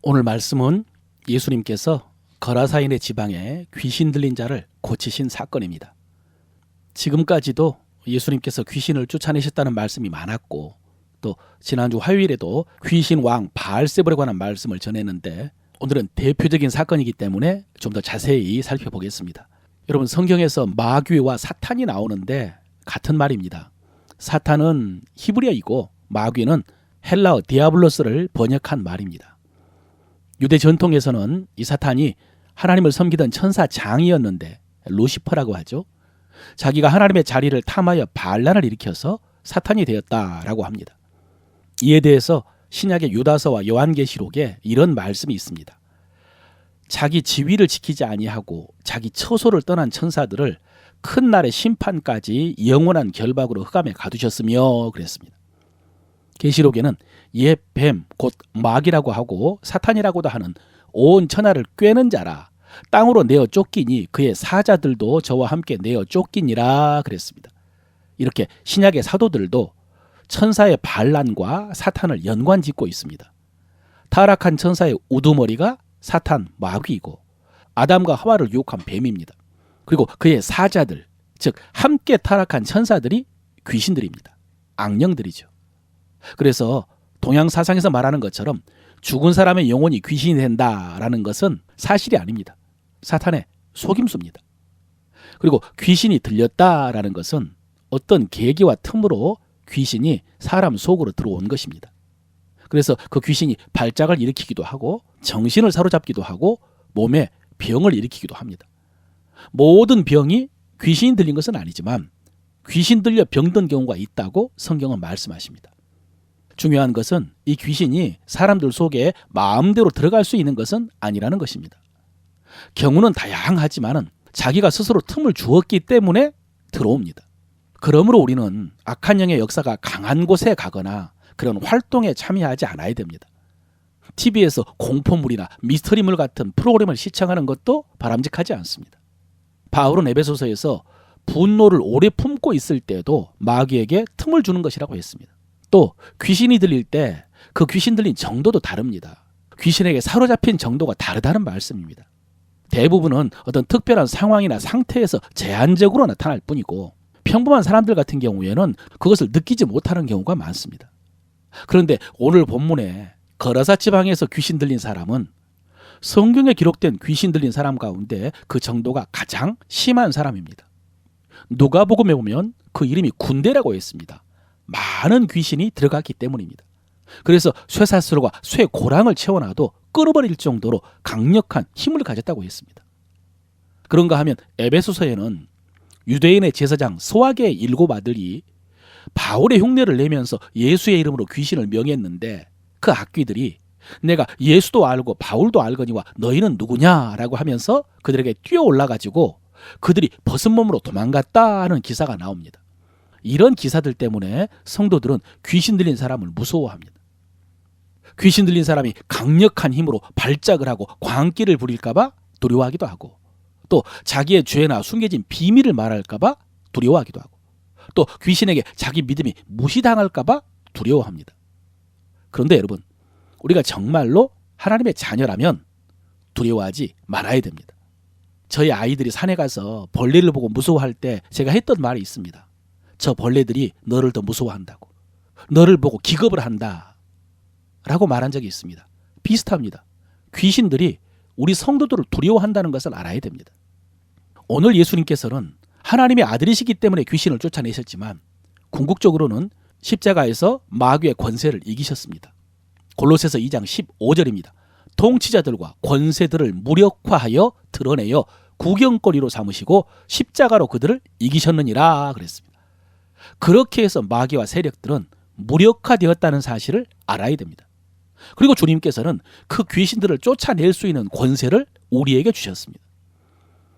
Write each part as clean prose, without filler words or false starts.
오늘 말씀은 예수님께서 거라사인의 지방에 귀신 들린 자를 고치신 사건입니다. 지금까지도 예수님께서 귀신을 쫓아내셨다는 말씀이 많았고, 또 지난주 화요일에도 귀신 왕 바알세불에 관한 말씀을 전했는데, 오늘은 대표적인 사건이기 때문에 좀 더 자세히 살펴보겠습니다. 여러분, 성경에서 마귀와 사탄이 나오는데 같은 말입니다. 사탄은 히브리어이고 마귀는 헬라어 디아블로스를 번역한 말입니다. 유대 전통에서는 이 사탄이 하나님을 섬기던 천사 장이었는데, 루시퍼라고 하죠. 자기가 하나님의 자리를 탐하여 반란을 일으켜서 사탄이 되었다라고 합니다. 이에 대해서 신약의 유다서와 요한계시록에 이런 말씀이 있습니다. 자기 지위를 지키지 아니하고 자기 처소를 떠난 천사들을 큰 날의 심판까지 영원한 결박으로 흑암에 가두셨으며 그랬습니다. 계시록에는 옛 뱀, 곧 마귀라고 하고 사탄이라고도 하는 온 천하를 꿰는 자라 땅으로 내어 쫓기니 그의 사자들도 저와 함께 내어 쫓기니라 그랬습니다. 이렇게 신약의 사도들도 천사의 반란과 사탄을 연관짓고 있습니다. 타락한 천사의 우두머리가 사탄 마귀이고, 아담과 하와를 유혹한 뱀입니다. 그리고 그의 사자들, 즉 함께 타락한 천사들이 귀신들입니다. 악령들이죠. 그래서 동양 사상에서 말하는 것처럼 죽은 사람의 영혼이 귀신이 된다라는 것은 사실이 아닙니다. 사탄의 속임수입니다. 그리고 귀신이 들렸다라는 것은 어떤 계기와 틈으로 귀신이 사람 속으로 들어온 것입니다. 그래서 그 귀신이 발작을 일으키기도 하고 정신을 사로잡기도 하고 몸에 병을 일으키기도 합니다. 모든 병이 귀신이 들린 것은 아니지만 귀신 들려 병든 경우가 있다고 성경은 말씀하십니다. 중요한 것은 이 귀신이 사람들 속에 마음대로 들어갈 수 있는 것은 아니라는 것입니다. 경우는 다양하지만 자기가 스스로 틈을 주었기 때문에 들어옵니다. 그러므로 우리는 악한 영의 역사가 강한 곳에 가거나 그런 활동에 참여하지 않아야 됩니다. TV에서 공포물이나 미스터리물 같은 프로그램을 시청하는 것도 바람직하지 않습니다. 바울은 에베소서에서 분노를 오래 품고 있을 때도 마귀에게 틈을 주는 것이라고 했습니다. 또 귀신이 들릴 때 그 귀신 들린 정도도 다릅니다. 귀신에게 사로잡힌 정도가 다르다는 말씀입니다. 대부분은 어떤 특별한 상황이나 상태에서 제한적으로 나타날 뿐이고, 평범한 사람들 같은 경우에는 그것을 느끼지 못하는 경우가 많습니다. 그런데 오늘 본문에 거라사 지방에서 귀신 들린 사람은 성경에 기록된 귀신 들린 사람 가운데 그 정도가 가장 심한 사람입니다. 누가복음에 보면 그 이름이 군대라고 했습니다. 많은 귀신이 들어갔기 때문입니다. 그래서 쇠사슬과 쇠고랑을 채워놔도 끊어버릴 정도로 강력한 힘을 가졌다고 했습니다. 그런가 하면 에베소서에는 유대인의 제사장 스와계의 7 아들이 바울의 흉내를 내면서 예수의 이름으로 귀신을 명했는데, 그 악귀들이 내가 예수도 알고 바울도 알거니와 너희는 누구냐라고 하면서 그들에게 뛰어 올라가지고 그들이 벗은 몸으로 도망갔다 하는 기사가 나옵니다. 이런 기사들 때문에 성도들은 귀신 들린 사람을 무서워합니다. 귀신 들린 사람이 강력한 힘으로 발작을 하고 광기를 부릴까 봐 두려워하기도 하고, 또 자기의 죄나 숨겨진 비밀을 말할까 봐 두려워하기도 하고, 또 귀신에게 자기 믿음이 무시당할까 봐 두려워합니다. 그런데 여러분, 우리가 정말로 하나님의 자녀라면 두려워하지 말아야 됩니다. 저희 아이들이 산에 가서 벌레를 보고 무서워할 때 제가 했던 말이 있습니다. 저 벌레들이 너를 더 무서워한다고, 너를 보고 기겁을 한다 라고 말한 적이 있습니다. 비슷합니다. 귀신들이 우리 성도들을 두려워한다는 것을 알아야 됩니다. 오늘 예수님께서는 하나님의 아들이시기 때문에 귀신을 쫓아내셨지만, 궁극적으로는 십자가에서 마귀의 권세를 이기셨습니다. 골로새서 2장 15절입니다. 통치자들과 권세들을 무력화하여 드러내어 구경거리로 삼으시고 십자가로 그들을 이기셨느니라 그랬습니다. 그렇게 해서 마귀와 세력들은 무력화되었다는 사실을 알아야 됩니다. 그리고 주님께서는 그 귀신들을 쫓아낼 수 있는 권세를 우리에게 주셨습니다.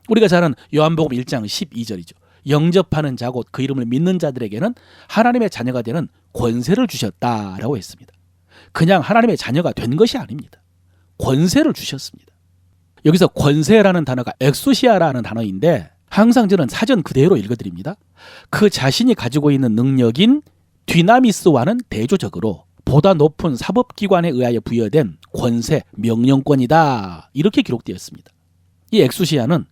우리가 잘 아는 요한복음 1장 12절이죠. 영접하는 자 곧 그 이름을 믿는 자들에게는 하나님의 자녀가 되는 권세를 주셨다라고 했습니다. 그냥 하나님의 자녀가 된 것이 아닙니다. 권세를 주셨습니다. 여기서 권세라는 단어가 엑소시아라는 단어인데, 항상 저는 사전 그대로 읽어드립니다. 그 자신이 가지고 있는 능력인 디나미스와는 대조적으로 보다 높은 사법기관에 의하여 부여된 권세, 명령권이다. 이렇게 기록되었습니다. 이 엑수시아는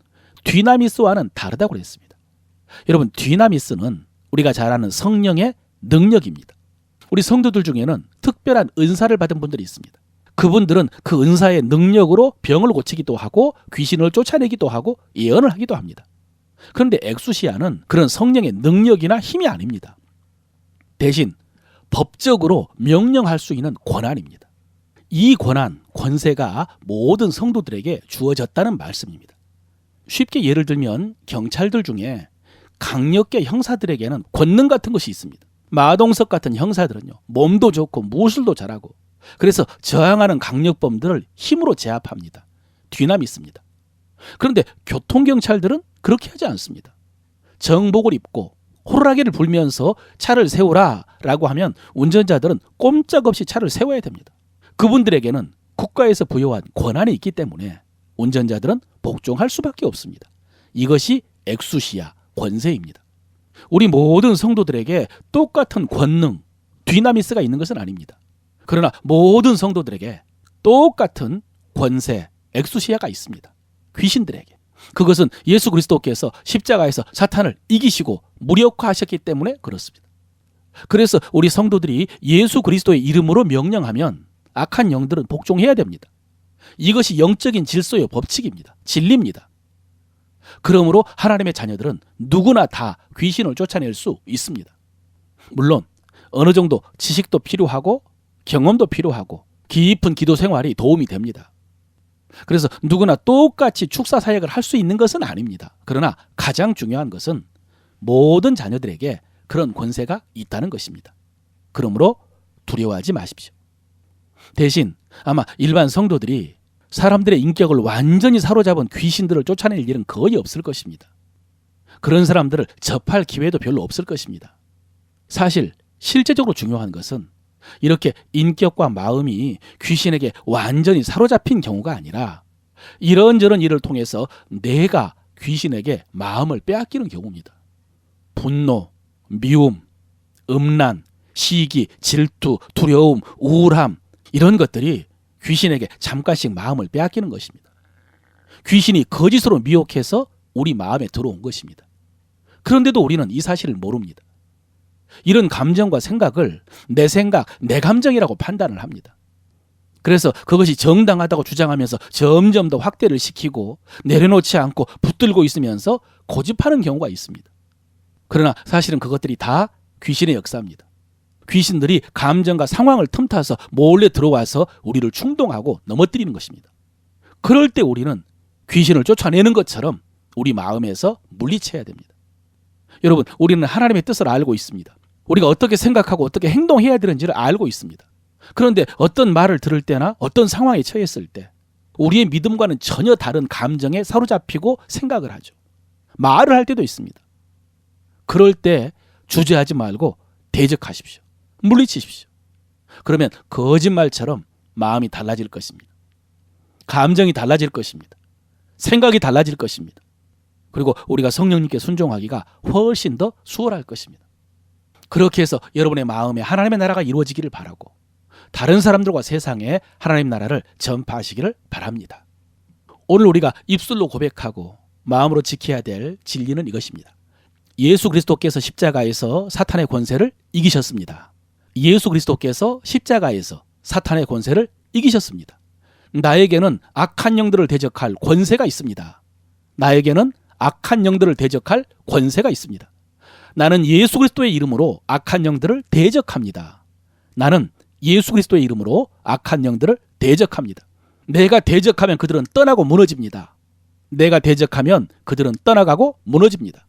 뒤나미스와는 다르다고 그랬습니다. 여러분, 뒤나미스는 우리가 잘 아는 성령의 능력입니다. 우리 성도들 중에는 특별한 은사를 받은 분들이 있습니다. 그분들은 그 은사의 능력으로 병을 고치기도 하고 귀신을 쫓아내기도 하고 예언을 하기도 합니다. 그런데 엑수시아는 그런 성령의 능력이나 힘이 아닙니다. 대신 법적으로 명령할 수 있는 권한입니다. 이 권한, 권세가 모든 성도들에게 주어졌다는 말씀입니다. 쉽게 예를 들면 경찰들 중에 강력계 형사들에게는 권능 같은 것이 있습니다. 마동석 같은 형사들은요, 몸도 좋고 무술도 잘하고 그래서 저항하는 강력범들을 힘으로 제압합니다. 뒤나미스입니다. 그런데 교통경찰들은 그렇게 하지 않습니다. 정복을 입고 호루라기를 불면서 차를 세우라 라고 하면 운전자들은 꼼짝없이 차를 세워야 됩니다. 그분들에게는 국가에서 부여한 권한이 있기 때문에 운전자들은 복종할 수밖에 없습니다. 이것이 엑수시아, 권세입니다. 우리 모든 성도들에게 똑같은 권능, 뒤나미스가 있는 것은 아닙니다. 그러나 모든 성도들에게 똑같은 권세, 엑수시아가 있습니다. 귀신들에게. 그것은 예수 그리스도께서 십자가에서 사탄을 이기시고 무력화하셨기 때문에 그렇습니다. 그래서 우리 성도들이 예수 그리스도의 이름으로 명령하면 악한 영들은 복종해야 됩니다. 이것이 영적인 질서의 법칙입니다. 진리입니다. 그러므로 하나님의 자녀들은 누구나 다 귀신을 쫓아낼 수 있습니다. 물론 어느 정도 지식도 필요하고 경험도 필요하고 깊은 기도 생활이 도움이 됩니다. 그래서 누구나 똑같이 축사 사역을 할 수 있는 것은 아닙니다. 그러나 가장 중요한 것은 모든 자녀들에게 그런 권세가 있다는 것입니다. 그러므로 두려워하지 마십시오. 대신 아마 일반 성도들이 사람들의 인격을 완전히 사로잡은 귀신들을 쫓아낼 일은 거의 없을 것입니다. 그런 사람들을 접할 기회도 별로 없을 것입니다. 사실 실제적으로 중요한 것은 이렇게 인격과 마음이 귀신에게 완전히 사로잡힌 경우가 아니라 이런저런 일을 통해서 내가 귀신에게 마음을 빼앗기는 경우입니다. 분노, 미움, 음란, 시기, 질투, 두려움, 우울함 이런 것들이 귀신에게 잠깐씩 마음을 빼앗기는 것입니다. 귀신이 거짓으로 미혹해서 우리 마음에 들어온 것입니다. 그런데도 우리는 이 사실을 모릅니다. 이런 감정과 생각을 내 생각, 내 감정이라고 판단을 합니다. 그래서 그것이 정당하다고 주장하면서 점점 더 확대를 시키고 내려놓지 않고 붙들고 있으면서 고집하는 경우가 있습니다. 그러나 사실은 그것들이 다 귀신의 역사입니다. 귀신들이 감정과 상황을 틈타서 몰래 들어와서 우리를 충동하고 넘어뜨리는 것입니다. 그럴 때 우리는 귀신을 쫓아내는 것처럼 우리 마음에서 물리쳐야 됩니다. 여러분, 우리는 하나님의 뜻을 알고 있습니다. 우리가 어떻게 생각하고 어떻게 행동해야 되는지를 알고 있습니다. 그런데 어떤 말을 들을 때나 어떤 상황에 처했을 때 우리의 믿음과는 전혀 다른 감정에 사로잡히고 생각을 하죠. 말을 할 때도 있습니다. 그럴 때 주저하지 말고 대적하십시오. 물리치십시오. 그러면 거짓말처럼 마음이 달라질 것입니다. 감정이 달라질 것입니다. 생각이 달라질 것입니다. 그리고 우리가 성령님께 순종하기가 훨씬 더 수월할 것입니다. 그렇게 해서 여러분의 마음에 하나님의 나라가 이루어지기를 바라고 다른 사람들과 세상에 하나님 나라를 전파하시기를 바랍니다. 오늘 우리가 입술로 고백하고 마음으로 지켜야 될 진리는 이것입니다. 예수 그리스도께서 십자가에서 사탄의 권세를 이기셨습니다. 예수 그리스도께서 십자가에서 사탄의 권세를 이기셨습니다. 나에게는 악한 영들을 대적할 권세가 있습니다. 나에게는 악한 영들을 대적할 권세가 있습니다. 나는 예수 그리스도의 이름으로 악한 영들을 대적합니다. 나는 예수 그리스도의 이름으로 악한 영들을 대적합니다. 내가 대적하면 그들은 떠나고 무너집니다. 내가 대적하면 그들은 떠나가고 무너집니다.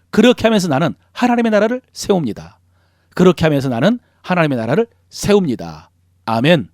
그렇게 하면서 나는 하나님의 나라를 세웁니다. 그렇게 하면서 나는 하나님의 나라를 세웁니다. 아멘.